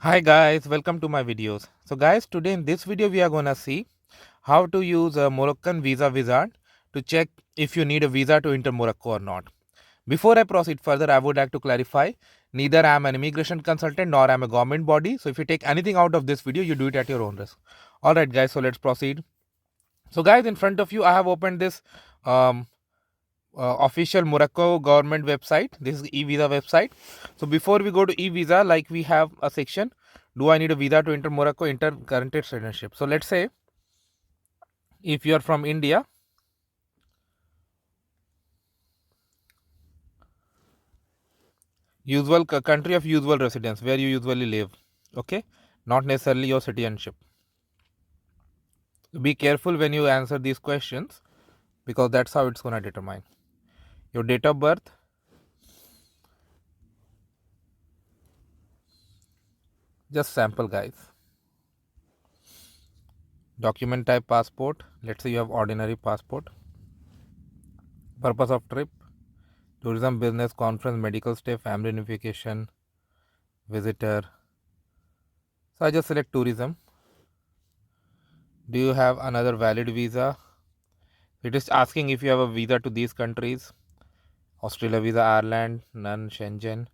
Hi guys, welcome to my videos. So guys, today in this video we are gonna see how to use a Moroccan visa wizard to check if you need a visa to enter Morocco or not. Before I proceed further, I would like to clarify, neither I am an immigration consultant nor I am a government body. So if you take anything out of this video, you do it at your own risk. Alright guys, so let's proceed. So guys, in front of you, I have opened this um, official Morocco government website. This is e-visa website. So before we go to e-visa, like we have a section, do I need a visa to enter Morocco, enter current citizenship. So let's say if you are from India, usual country of usual residence, where you usually live, okay, not necessarily your citizenship. Be careful when you answer these questions, because that's how it's going to determine your date of birth, just sample guys. Document type passport, let's say you have ordinary passport. Purpose of trip, tourism, business, conference, medical stay, family unification, visitor. So I just select tourism. Do you have another valid visa? It is asking if you have a visa to these countries. Australia visa, Ireland, none, Schengen.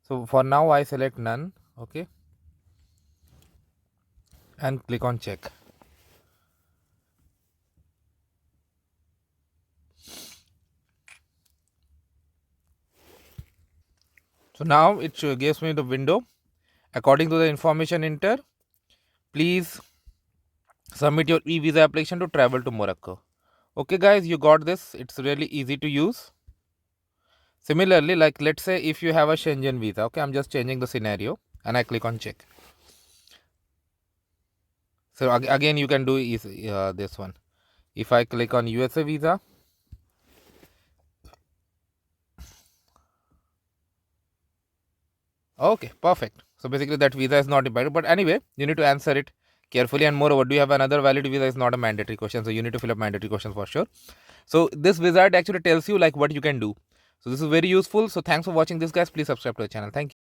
So for now I select none, okay, and click on check. So now it gives me the window. According to the information enter, please submit your e-visa application to travel to Morocco. Okay guys, you got this. It's really easy to use. Similarly, like let's say if you have a Schengen visa, okay, I'm just changing the scenario and I click on check. So again you can do this one. If I click on USA visa, okay, perfect. So basically that visa is not impacted, but anyway, you need to answer it carefully. And moreover, do you have another valid visa is not a mandatory question, so you need to fill up mandatory questions for sure. So this wizard actually tells you like what you can do. So this is very useful. So thanks for watching this guys. Please subscribe to the channel. Thank you.